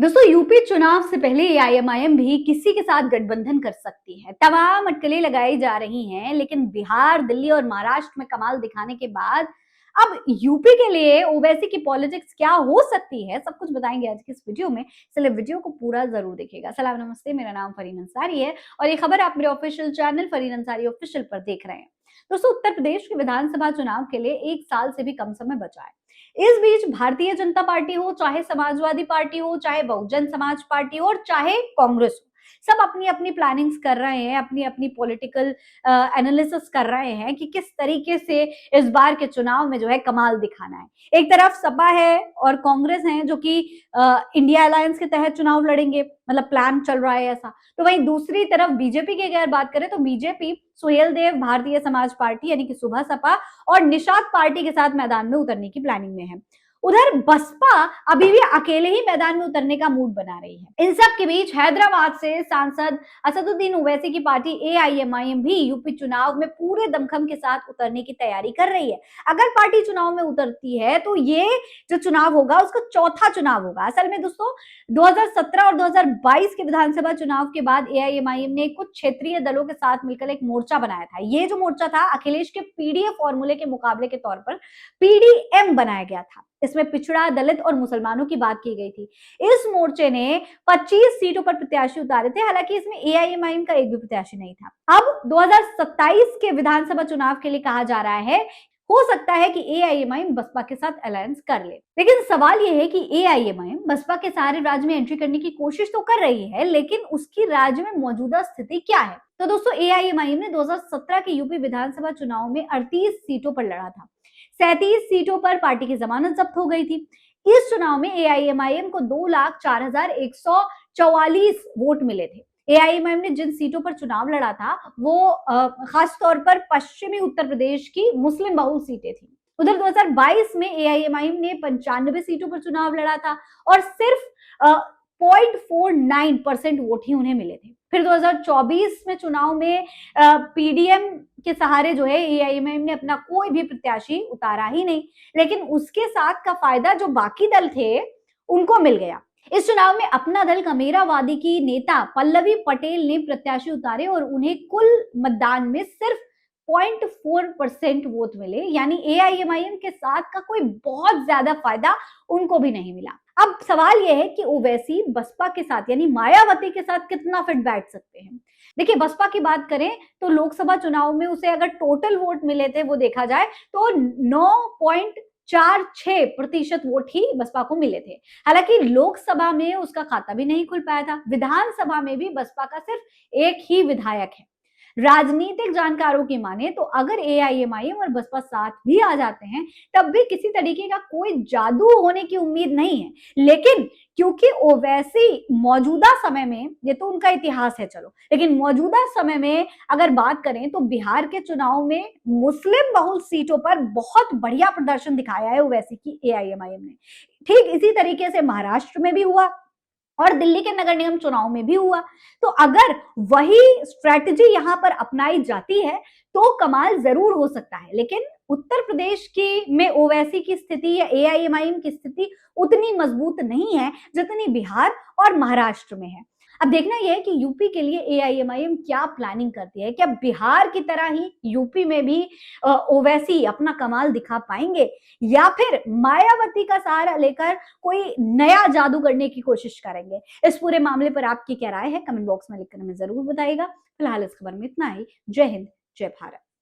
दोस्तों यूपी चुनाव से पहले एआईएमआईएम भी किसी के साथ गठबंधन कर सकती है। तमाम अटकलें लगाई जा रही हैं, लेकिन बिहार, दिल्ली और महाराष्ट्र में कमाल दिखाने के बाद अब यूपी के लिए ओवैसी की पॉलिटिक्स क्या हो सकती है, सब कुछ बताएंगे आज की इस वीडियो में। चलिए वीडियो को पूरा जरूर देखिएगा। सलाम नमस्ते, मेरा नाम फरीन अंसारी है और ये खबर आप मेरे official channel Fareen Ansari official पर देख रहे हैं। दोस्तों, उत्तर प्रदेश के विधानसभा चुनाव के लिए 1 साल से भी कम समय बचा है। इस बीच भारतीय जनता पार्टी हो, चाहे समाजवादी पार्टी हो, चाहे बहुजन समाज पार्टी हो और चाहे कांग्रेस हो, सब अपनी अपनी प्लानिंग्स कर रहे हैं, अपनी अपनी पॉलिटिकल एनालिसिस कर रहे हैं कि किस तरीके से इस बार के चुनाव में जो है कमाल दिखाना है। एक तरफ सपा है और कांग्रेस है जो कि इंडिया अलायंस के तहत चुनाव लड़ेंगे, मतलब प्लान चल रहा है ऐसा। तो वहीं दूसरी तरफ बीजेपी की अगर बात करें तो बीजेपी सुहेल देव भारतीय समाज पार्टी यानी कि सुबह सपा और निषाद पार्टी के साथ मैदान में उतरने की प्लानिंग में है। उधर बसपा अभी भी अकेले ही मैदान में उतरने का मूड बना रही है। इन सब के बीच हैदराबाद से सांसद असदुद्दीन ओवैसी की पार्टी एआईएमआईएम भी यूपी चुनाव में पूरे दमखम के साथ उतरने की तैयारी कर रही है। अगर पार्टी चुनाव में उतरती है तो ये जो चुनाव होगा उसका चौथा चुनाव होगा। असल में दोस्तों, 2017 और 2022 के विधानसभा चुनाव के बाद एआईएमआईएम ने कुछ क्षेत्रीय दलों के साथ मिलकर एक मोर्चा बनाया था। ये जो मोर्चा था अखिलेश के पीडीए फॉर्मूले के मुकाबले के तौर पर पीडीएम बनाया गया था। इसमें पिछड़ा, दलित और मुसलमानों की बात की गई थी। इस मोर्चे ने 25 सीटों पर प्रत्याशी उतारे थे, हालांकि इसमें एआईएमआईएम का एक भी प्रत्याशी नहीं था। अब 2027 के विधानसभा चुनाव के लिए कहा जा रहा है, हो सकता है कि एआईएमआईएम बसपा के साथ अलायंस कर ले। लेकिन सवाल यह है कि एआईएमआईएम बसपा के सारे राज्य में एंट्री करने की कोशिश तो कर रही है, लेकिन उसकी राज्य में मौजूदा स्थिति क्या है? तो दोस्तों, एआईएमआईएम ने 2017 के यूपी विधानसभा चुनाव में 38 सीटों पर लड़ा था। 37 सीटों पर पार्टी की जमानत जब्त हो गई थी। इस चुनाव में एआईएमआईएम को 2,04,144 वोट मिले थे। एआईएमआईएम ने जिन सीटों पर चुनाव लड़ा था वो खास तौर पर पश्चिमी उत्तर प्रदेश की मुस्लिम बहुल सीटें थी। उधर 2022 में एआईएमआईएम ने 95 सीटों पर चुनाव लड़ा था और सिर्फ 0.49% वोट ही उन्हें मिले थे। फिर 2024 में चुनाव में पीडीएम के सहारे जो है एआईएमआईएम ने अपना कोई भी प्रत्याशी उतारा ही नहीं, लेकिन उसके साथ का फायदा जो बाकी दल थे उनको मिल गया। इस चुनाव में अपना दल कमेरावादी की नेता पल्लवी पटेल ने प्रत्याशी उतारे और उन्हें कुल मतदान में सिर्फ 0.4% वोट मिले, यानी एआईएमआईएम के साथ का कोई बहुत ज्यादा फायदा उनको भी नहीं मिला। अब सवाल यह है कि ओवैसी बसपा के साथ यानी मायावती के साद कितना फिट बैठ सकते हैं। देखिए, बसपा की बात करें तो लोकसभा चुनाव में उसे अगर टोटल वोट मिले थे वो देखा जाए तो 9.46% वोट ही बसपा को मिले थे। हालांकि लोकसभा में उसका खाता भी नहीं खुल पाया था। विधानसभा में भी बसपा का सिर्फ एक ही विधायक है। राजनीतिक जानकारों की माने तो अगर एआईएमआईएम और बसपा साथ भी आ जाते हैं तब भी किसी तरीके का कोई जादू होने की उम्मीद नहीं है। लेकिन क्योंकि ओवैसी मौजूदा समय में, ये तो उनका इतिहास है चलो, लेकिन मौजूदा समय में अगर बात करें तो बिहार के चुनाव में मुस्लिम बहुल सीटों पर बहुत बढ़िया प्रदर्शन दिखाया है ओवैसी की एआईएमआईएम ने। ठीक इसी तरीके से महाराष्ट्र में भी हुआ और दिल्ली के नगर निगम चुनाव में भी हुआ। तो अगर वही स्ट्रेटजी यहां पर अपनाई जाती है तो कमाल जरूर हो सकता है। लेकिन उत्तर प्रदेश की में ओवैसी की स्थिति या एआईएमआईएम की स्थिति उतनी मजबूत नहीं है जितनी बिहार और महाराष्ट्र में है। अब देखना यह है कि यूपी के लिए एआईएमआईएम क्या प्लानिंग करती है। क्या बिहार की तरह ही यूपी में भी ओवैसी अपना कमाल दिखा पाएंगे या फिर मायावती का सहारा लेकर कोई नया जादू करने की कोशिश करेंगे? इस पूरे मामले पर आपकी क्या राय है, कमेंट बॉक्स में लिखकर हमें जरूर बताइएगा। फिलहाल इस खबर में इतना ही। जय हिंद, जय भारत।